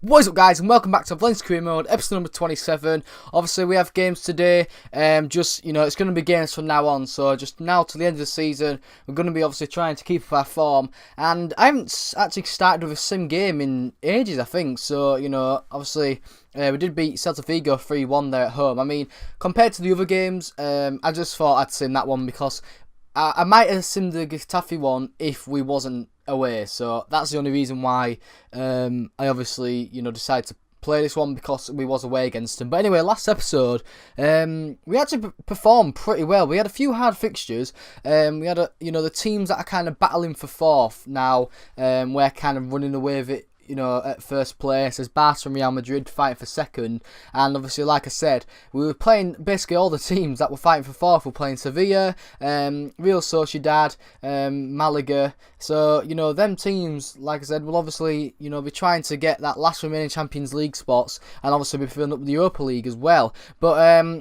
What is up, guys, and welcome back to Valencia Career Mode, episode number 27. Obviously, we have games today. It's going to be games from now on. So, just now to the end of the season, we're going to be obviously trying to keep up our form. And I haven't actually started with a sim game in ages, I think. So, obviously, we did beat Celta Vigo 3-1 there at home. I mean, compared to the other games, I just thought I'd sim that one because I might have simmed the Getafe one if we wasn't away, so that's the only reason why I obviously decided to play this one, because we was away against them. But anyway, last episode we actually performed pretty well. We had a few hard fixtures. We had the teams that are kind of battling for fourth now. We're kind of running away with it, at first place. There's Barca and Real Madrid fighting for second, and obviously, like I said, we were playing basically all the teams that were fighting for fourth. We're playing Sevilla, Real Sociedad, Malaga. So them teams, like I said, will obviously be trying to get that last remaining Champions League spots, and obviously be filling up the Europa League as well. But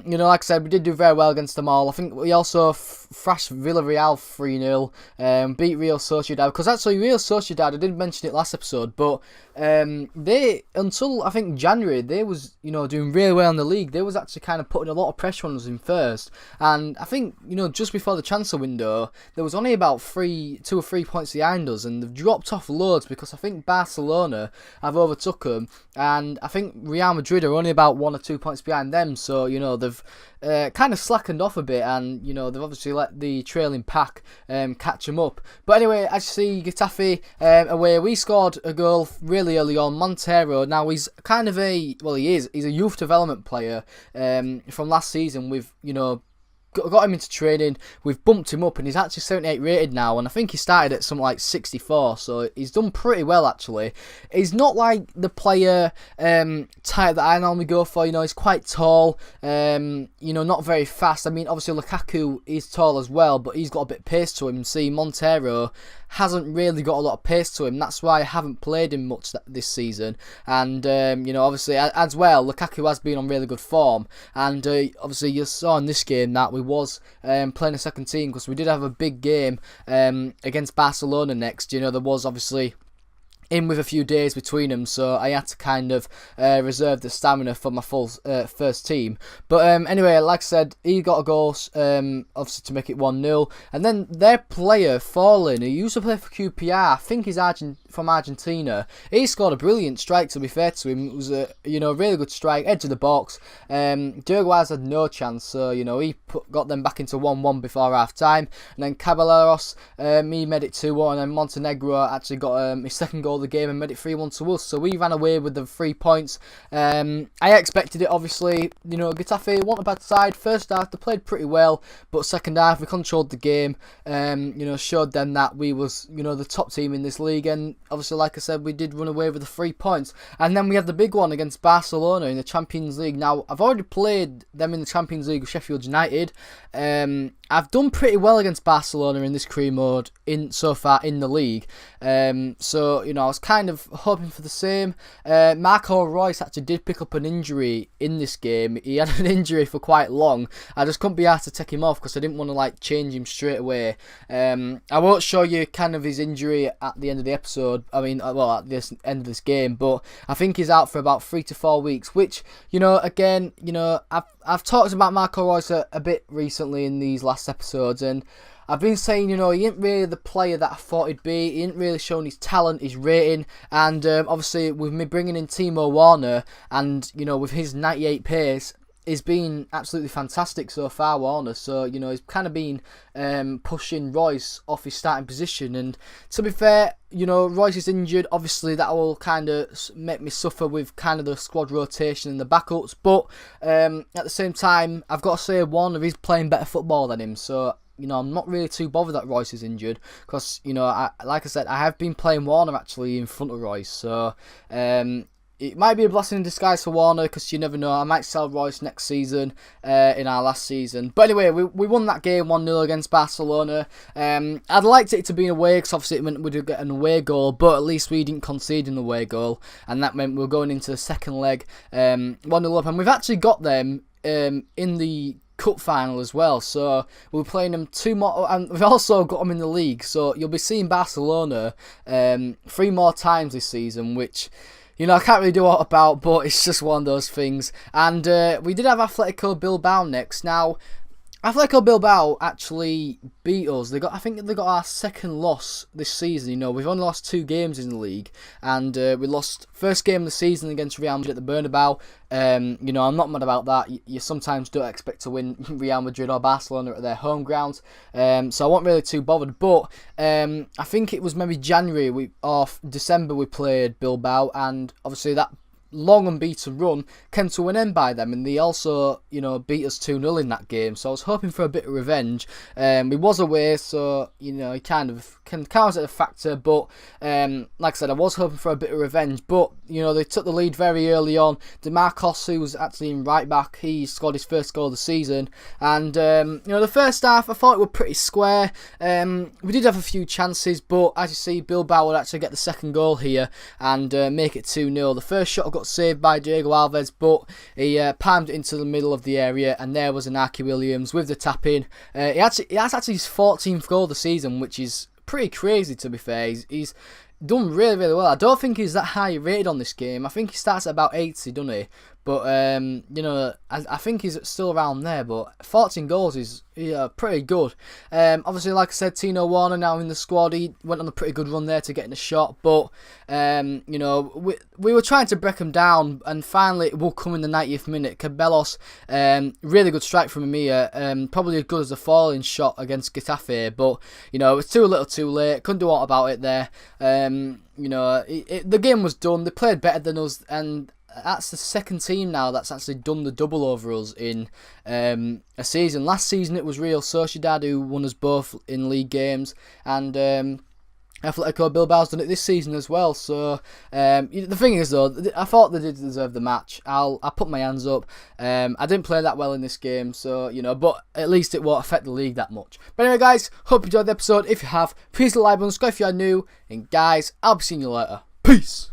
like I said, we did do very well against them all. I think we also thrashed Villarreal 3-0, beat Real Sociedad, because actually Real Sociedad, I did mention it last episode, but they, until I think January, they was doing really well in the league. They was actually kind of putting a lot of pressure on us in first, and I think just before the transfer window there was only about 2 or 3 points behind us, and they've dropped off loads because I think Barcelona have overtook them, and I think Real Madrid are only about 1 or 2 points behind them. So they've kind of slackened off a bit, and they've obviously let the trailing pack catch them up. But anyway, as you see, Getafe away, we scored a goal really early on. Montero, now he's kind of he's a youth development player from last season. We've got him into training, we've bumped him up, and he's actually 78 rated now, and I think he started at something like 64, so he's done pretty well actually. He's not like the player type that I normally go for. He's quite tall, not very fast. I mean, obviously Lukaku is tall as well, but he's got a bit of pace to him. See, Montero hasn't really got a lot of pace to him. That's why I haven't played him much this season. And obviously as well, Lukaku has been on really good form, and obviously you saw in this game that we was playing a second team, because we did have a big game against Barcelona next. There was obviously in with a few days between them, so I had to kind of reserve the stamina for my full first team. But anyway, like I said, he got a goal, obviously to make it 1-0, and then their player, Fallen, who used to play for QPR, I think he's from Argentina, he scored a brilliant strike, to be fair to him. It was a really good strike, edge of the box. Uruguay had no chance, so he got them back into 1-1 before half time, and then Caballeros, he made it 2-1, and then Montenegro actually got his second goal of the game and made it 3-1 to us. So we ran away with the 3 points. I expected it, obviously. Getafe weren't a bad side. First half they played pretty well, but second half we controlled the game. Showed them that we was the top team in this league, and obviously, like I said, we did run away with the 3 points. And then we had the big one against Barcelona in the Champions League. Now, I've already played them in the Champions League with Sheffield United. I've done pretty well against Barcelona in this career mode so far in the league. So I was kind of hoping for the same. Marco Reus actually did pick up an injury in this game. He had an injury for quite long. I just couldn't be asked to take him off because I didn't want to change him straight away. I won't show you kind of his injury at the end of the episode. I mean, at this end of this game, but I think he's out for about 3 to 4 weeks. Which again, I've talked about Marco Reus a bit recently in these last episodes, and I've been saying, he ain't really the player that I thought he'd be. He ain't really shown his talent, his rating, and obviously with me bringing in Timo Werner, and with his 98 pace, he's been absolutely fantastic so far, Warner. So he's kind of been pushing Royce off his starting position, and to be fair, Royce is injured. Obviously that will kind of make me suffer with kind of the squad rotation and the backups, but at the same time, I've got to say Warner is playing better football than him. So I'm not really too bothered that Royce is injured, because like I said, I have been playing Warner actually in front of Royce. So it might be a blessing in disguise for Warner, because you never know. I might sell Royce next season, in our last season. But anyway, we won that game 1-0 against Barcelona. I'd liked it to be an away, because obviously it meant we'd get an away goal, but at least we didn't concede an away goal, and that meant we were going into the second leg 1-0 up, and we've actually got them in the cup final as well, so we're playing them 2 more, and we've also got them in the league, so you'll be seeing Barcelona 3 more times this season, which you know, I can't really do what about, but it's just one of those things. And we did have Atletico Bilbao next. Now, Atletico Bilbao actually beat us. I think they got our second loss this season. You know, we've only lost 2 games in the league, and we lost first game of the season against Real Madrid at the Bernabeu. You know, I'm not mad about that. You sometimes don't expect to win Real Madrid or Barcelona at their home grounds, so I wasn't really too bothered. But I think it was maybe January or December we played Bilbao, and obviously that long unbeaten run came to an end by them, and they also, you know, beat us 2-0 in that game. So I was hoping for a bit of revenge. We was away, so, you know, it kind of can count as a factor, but like I said, I was hoping for a bit of revenge. But, you know, they took the lead very early on. DeMarcos, who was actually in right back, he scored his first goal of the season, and you know, the first half I thought it was pretty square. We did have a few chances, but as you see, Bilbao would actually get the second goal here and make it 2-0. The first shot got saved by Diego Alves, but he palmed it into the middle of the area, and there was Inaki Williams with the tap in. He has actually his 14th goal of the season, which is pretty crazy, to be fair. He's done really, really well. I don't think he's that high rated on this game. I think he starts at about 80, doesn't he? But, you know, I think he's still around there. But 14 goals is pretty good. Obviously, like I said, Tino Werner now in the squad. He went on a pretty good run there to get in a shot. But, you know, we were trying to break him down. And finally, it will come in the 90th minute. Cabellos, really good strike from Amir. Probably as good as a falling shot against Getafe. But, you know, it was a little too late. Couldn't do a lot about it there. You know, the game was done. They played better than us. And that's the second team now that's actually done the double over us in a season. Last season it was Real Sociedad who won us both in league games, and Atletico Bilbao's done it this season as well. So the thing is though, I thought they did deserve the match. I'll put my hands up. I didn't play that well in this game, so you know, but at least it won't affect the league that much. But anyway, guys, hope you enjoyed the episode. If you have, please like and subscribe if you are new. And guys, I'll be seeing you later. Peace.